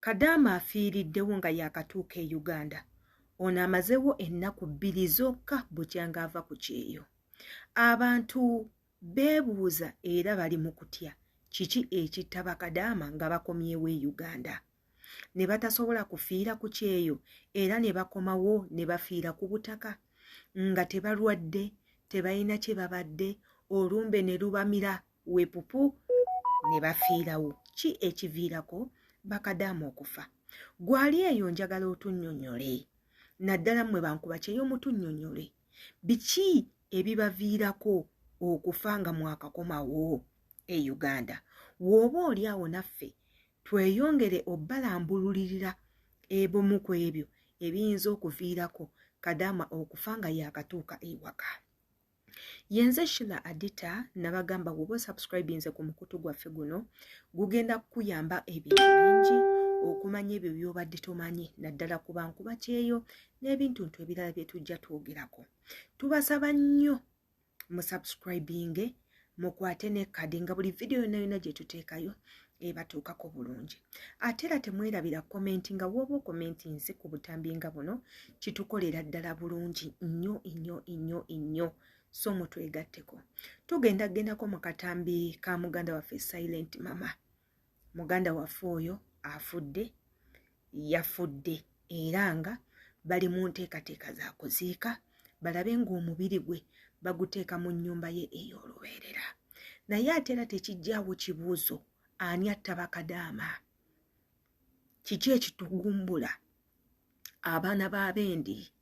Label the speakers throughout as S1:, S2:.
S1: Kadaama afiiriddewo nga yaakatuuka e Uganda. Ono amazeewo ennaku 2 zokka bukyanga ava ku kyeyo. Abantu beebuuza era bali mu kutya kiki ekitta Bakadaama nga bakomyewo e Uganda. Ne batasobola kufiira ku kyeyo era ne bakomawo ne bafiira ku butaka nga tebalwadde, tebalina kye babadde, olumbe ne lubamira wepupu ne bafiirawo. Ki ekiviirako Bakadaama okufa? Gwali eyo njagala otunnyonnyole. Naddala mmwe bankuba kyeyo mutunnyonnyole. Biki ebibaviirako okufa nga mwakakomawo e Uganda? Wooba oli awo naffe tweyongere obbalambululirira ebimu ku ebyo ebiyinza okuviirako Kadaama okufa nga yaakatuuka ewaka. Yenze Sheila Adita nabagamba woba subscribinze ku mukutu gwaffe guno gugenda kukuyamba ebintu bingi okumanya ebyo by'obadde tomanyi, naddala ku bankuba kyeyo n'ebintu ebirala bye tujja twogerako. Tubasaba nnyo mu subscribinge, mukwate ne kadi nga buli video yonna gye tuteekayo ebatuukako bulungi. Ate era temwerabira komenti nga wooba okomenti nsi ku butambi nga buno kitukolera ddala bulungi nnyo nnyo nnyo nnyo. So mutwegatteko. Tugendagendako mu katambi ka muganda waffe Silent Mama. Muganda waffe oyo afudde, yafudde era nga bali mu nteekateeka za kuziika, balabe ng'omubiri gwe baguteeka mu nnyumba ye ey'olubeerera. Naye ate era tekijjaawo kibuuzo, ani atta Bakadaama? Kiki ekitugumbula abaana b'abendi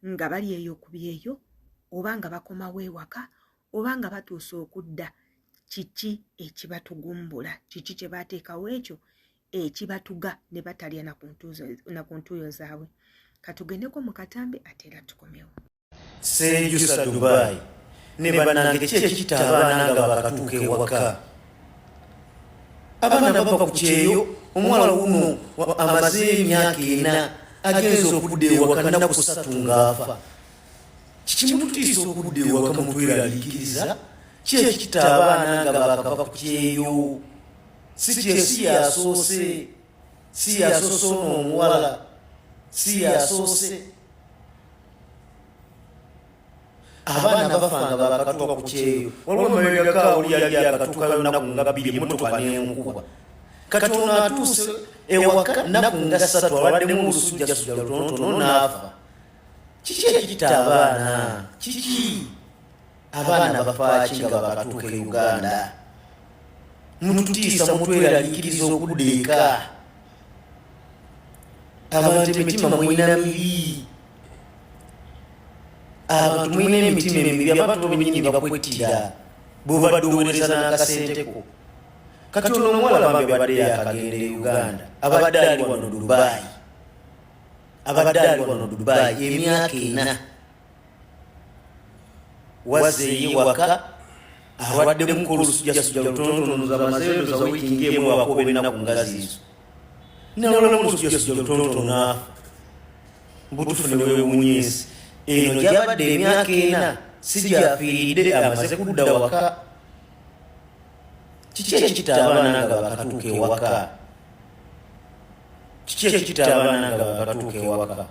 S1: nga bali eyo ku byeyo, oba nga bakomawo ewaka, oba nga batuusa okudda? Kiki ekibatugumbula? Kiki kye baateekawo ekyo ekibatuga ne batalya na ku ntuuyo zaabwe? Katugendeko mu katambi ate era tukomewo.
S2: Seenjusa Dubai ne bannange ki ekitta abaana nga bakatuuka ewaka? Abaana bava ku kyeyo, omuwala wuno amaze emyaka 4 agenza okudda ewaka nnaku 3 ng'afa. Kimututiisa okudda ewaka mutweraliikiriza? Ki ekitta abaana nga bakava ku kyeyo? Si yasoose ono omuwala, si yasoose. Abaana bafa nga bakatuuka ku kyeyo. Waliwo Amerika oli yali akatuuka nnaku nga 2 emmotoka n'emukuba. Kati ono atuuse ewaka nnaku nga 3 abaddemu olusujjasujja lutonotono n'afa. Kiki ekitta abaana? Kiki? Abaana bafaaki nga bakatuuka e Uganda? Mututiisa mutweraliikiriza okudda eka. Abantu emitima mulina mibi. Abantu mulina emitima emibi. Abantu bennyini bakwettira bw'obadde oweereza n'akasenteko. Kati ono omuwala bambi abadde yaakagenda e Uganda, abadde ali wano Dubai. Abadde ali wano Dubai emyaka 4. Wazzeeyo waka, abaddemu olusujjasujja lutonotono z'amazeero za wiiki ng'emu abakuba ennaku ngazi ezo. N'ololamu olusujjasujja lutonotono n'afa. Butufu ne weewuunya ensi. Eno gy'abadde emyaka 4 si gy'afiiridde, amaze kudda waka. Kiki ekitta abaana nga bakatuuka ewaka? Kiki ekitta abaana nga bakatuuka ewaka?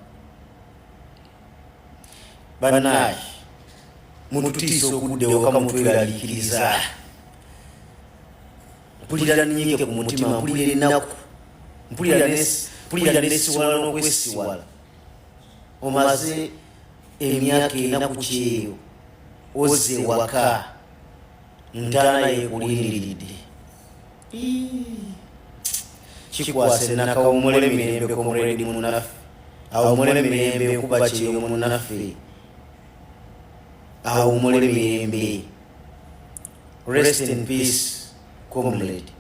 S2: Bannaaye, mututiisa okudda ewaka mutweraliikiriza. Mpulira nnyike ku mutima, mpulira ennaku, mpulira n'essiwala n'okwessiwala. Omaze emyaka 4 ku kyeyo, ozze ewaka, ntaana yeekulindiridde. Kikwase nakawumula emirembe komuledi munnaffe, awumula emirembe enkuba kyeyo munnaffe, awumula emirembe. Rest in peace comrade.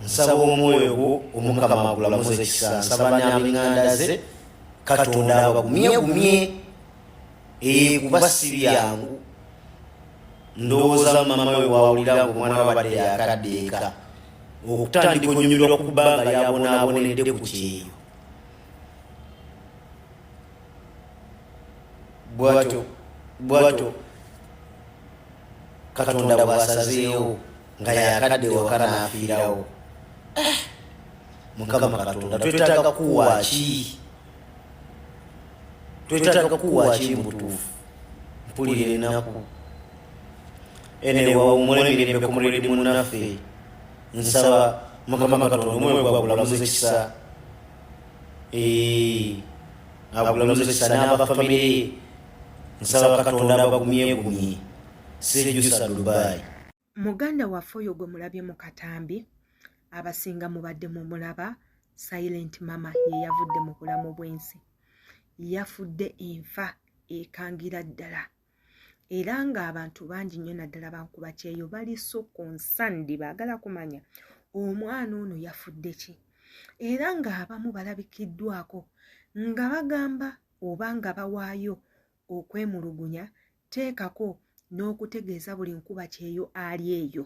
S2: Nsaba omwoyo gwo Omukama agulamuze ekisa. Nsaba n'ab'eŋŋanda ze Katonda abagumye kuba si byangu. Ndowooza mama we wawulira ng'omwana wabadde yakadde eka okutandika onnyumirwa ku bbanga yabonaabonedde ku kyeyo. Bw'atyo Katonda bw'asazeewo nga yakadde waka n'afiirawo. Mukama Katonda twetaaga kuwaaki mutuufu mpulira ennaku enewa omwemirembe ku muliri munnaffe nsaba Mukama Katonda omwoyo gwa bulamuzi ekisa abulamuzi ekisa n'abafamire nsaba Katonda abagumyegumye Sejjusa Dubai.
S1: Muganda waffe oyo gwe mulabye mu katambi abasinga mubadde mu mulaba Silent Mama ye yavudde mu bulamu bw'ensi. Yafudde enfa ekangira ddala era ng'abantu bangi nnyo naddala bankuba kyeyo bali so concerned baagala kumanya omwana ono yafudde ki era ng'abamu balabikiddwako nga bagamba oba nga bawaayo okwemulugunya teekako n'okutegeeza buli nkuba kyeyo ali eyo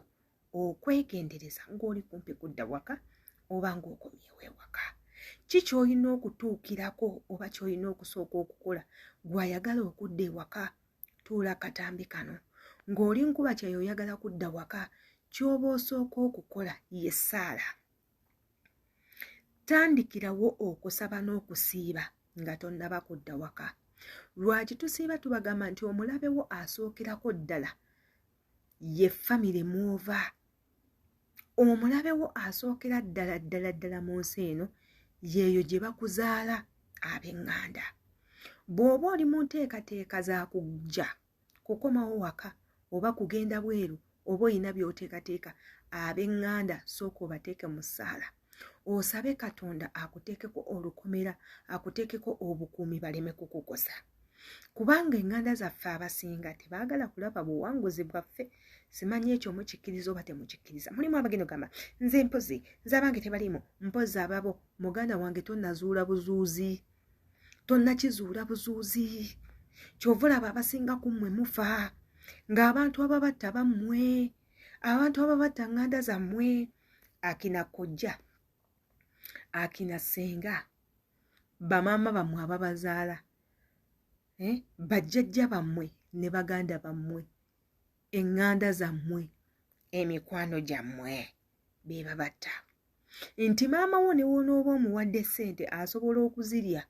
S1: okwegendereza ng'oli kumpi kudda waka oba ng'okomyewo ewaka. Ki ky'olina okutuukirako oba ky'olina okusooka okukola gw'ayagala okudda ewaka? Tuula katambi kano ng'oli nkuba kyeyo oyagala kudda waka, ky'oba osooka okukola ye ssaala. Tandikirawo okusaba n'okusiiba nga tonnaba kudda waka. Lwaki tusiiba tubagamba nti omulabe wo asookerako ddala ye famire mw'ova. Omulabe wo asookera ddala mu nsi eno yeeyo gye bakuzaala ab'eŋŋanda. Bw'oba oli mu nteekateeka za kujja kukomawo waka oba kugenda bweru oba olina by'oteekateeka ab'eŋŋanda sooka obateeke mu ssaala. Osabe Katonda akuteekeko olukomera, akuteekeko obukuumi baleme kukukosa. Kubanga eŋŋanda zaffe abasinga tebaagala kulaba buwanguzi bwaffe. Simanyi ekyo mukikkiriza oba temukikkiriza. Mulimu abagenda ogamba nze mpozi nze abange tebaliimu, mpozi ababo. Muganda wange tonnazuula buzuuzi, tonnakizuula buzuuzi. Kyova olaba abasinga ku mmwe mufa ng'abantu ababatta bammwe, abantu ababatta ŋŋanda zammwe, akina kkojja, akina ssenga, bamaama bammwe ababazaala, bajjajja bammwe ne baganda bammwe, eŋŋanda zammwe, emikwano gyammwe be babatta. Nti maama wo ne wonooba omuwadde ssente asobola okuzirya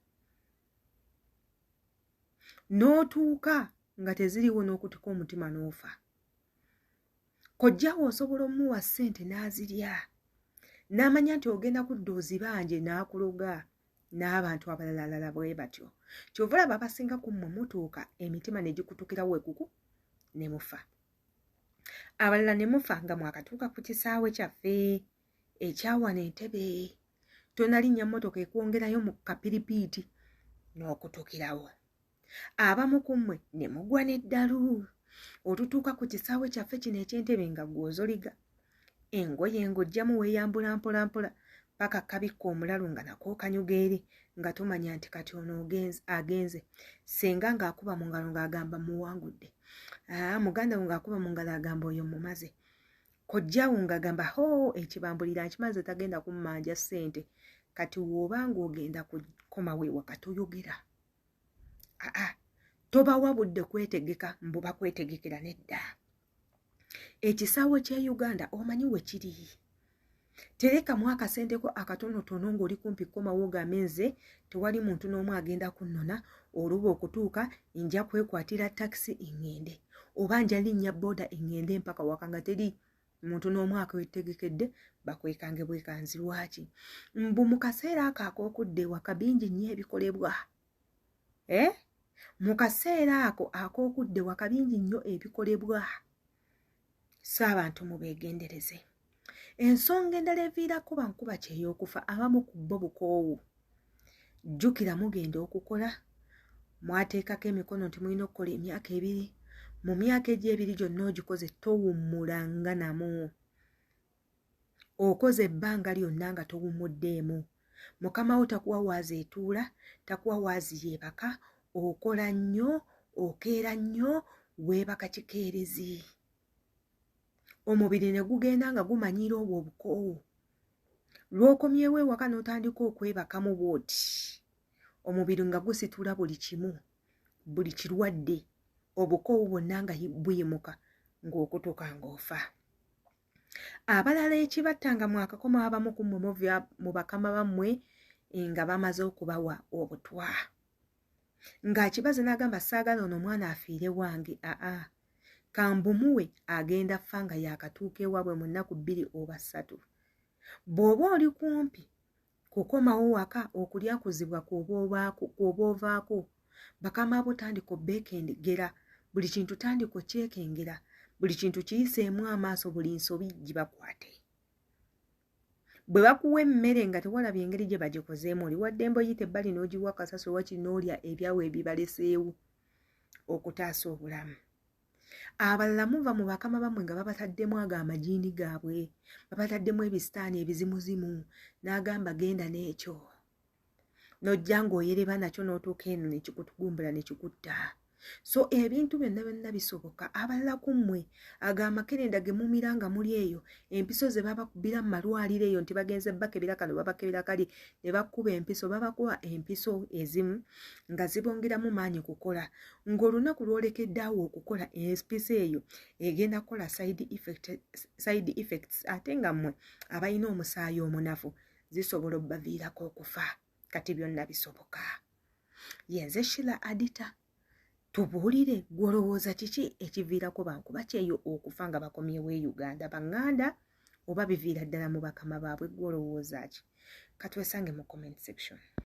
S1: n'otuuka nga teziriwo n'okutuka omutima n'ofa. Kojjawo osobola omuwa ssente n'azirya n'amanya nti ogenda kudda ozibanje n'akuloga n'abantu abalala bwe batyo. Kyova olaba abasinga ku mmwe mutuuka emitima ne gikutukirawo ekuku ne mufa. Abalala ne mufa nga mwakatuuka ku kisaawe kyaffe ekyawana Entebbe, tonalinnya mmotoka ekwongerayo mu kapiripiiti n'okutukirawo. Abamu ku mmwe ne mugwa n'eddalu otutuuka ku kisaawe kyaffe kino eky'Entebbe nga gw'ozoliga engoye ng'ojjamu weeyambula mpolampola paka kabikka omulalu nga nako kanyuga eri nga tumanya nti kati ono agenze. Ssenga ng'akuba mu ngalo ng'agamba muwangudde, muganda wo ng'akuba mu ngalo agamba oyo mumaze, kojjawo ng'agamba ho ekibambulira nkimaze tagenda kummanja ssente. Kati w'oba ng'ogenda kukomawo ewaka toyogera. Tobawa budde kwetegeka, mbuba kwetegekera nedda. Ekisaawe ky'e Uganda omanyi we kiri. Terekamu akasenteko akatonotono ng'oli kumpi kukomawo ogambe nze tewali muntu n'omu agenda kunnona, oluba okutuuka nja kwekwatira takisi eŋŋende oba nja linnya booda eŋŋende mpaka waka nga teri muntu n'omu akwetegekedde bakwekange bwekanzi. Lwaki? Mbu mu kaseera ako ak'okudda ewaka bingi nnyo ebikolebwa. Mu kaseera ako ak'okudda ewaka bingi nnyo ebikolebwa. So abantu mubeegendereze. Ensonga endala eviirako bankuba kyey'okufa abamu ku bo bukoowu. Jjukira mugenda okukola mwateekako emikono nti mulina okukola emyaka 2. Mu myaka egyo 2 gyonna ogikoze towummulanga namu. Okoze ebbanga lyonna nga towummuddeemu. Mukama wo takuwa waazeetuula, takuwa waaziyeebaka. Okola nnyo, okeera nnyo, weebaka kikeerezi. Omubiri ne gugenda nga gumanyiira obwo obukoowu. Lw'okomyewo ewaka n'otandika okwebakamu bw'oti, omubiri nga gusitula buli kimu, buli kirwadde, obukoowu bwonna nga buyimuka ng'okutuka ng'ofa. abalala ekibattanga mwakakoma abamu ku mmwe mu bakama bammwe nga bamaze okubawa obutwa ng'akibaze n'agamba saagala ono omwana afiire wange kambumuwe agenda ffa nga yakatuuka ewaabwe mu nnaku 2 oba 3 bw'oba oli kumpi kukomawo waka okulyakuzibwa kw'oba ovaako bakama abo tandika obbeekengera buli kintu tandika okyekengera buli kintu kiyiseemu amaaso buli nsobi gibakwate bwe bakuwa emmere nga tewalabye engeri gye bagikozeemu oli waddembe oyita ebbali n'ogiwa kasasiro wakiri n'olya ebyawo ebibaleseewo okutaasa obulamu abalala muva mu bakama bammwe nga babataddemu ago amajiini gaabwe babataddemu ebisitaani ebizimuzimu n'agamba genda n'ekyo n'ojja ng'oyereba nakyo n'otuuka eno nekikutugumbula nekikutta so ebintu byonna bisoboka abalala ku mmwe ago amakerenda ge mumira nga muli eyo empiso ze babakubira mu malwaliro eyo nti bagenze bakebera kano babakebera kali ne bakkuba empiso babakuba empiso ezimu nga zibongeramu maanyi kukola ng'olunaku lwolekeddaawo okukola empiso eyo egenda kukola side effects ate nga mmwe abalina omusaayi omunafu zisobola obbaviirako okufa kati byonna bisoboka yenze Sheila Adita tubuulire gw'olowooza kiki ekiviirako bankuba kyeyo okufa nga bakomyewo e Uganda baŋŋanda oba biviira ddala mu bakama baabwe gw'olowooza ki katwesange mu comment section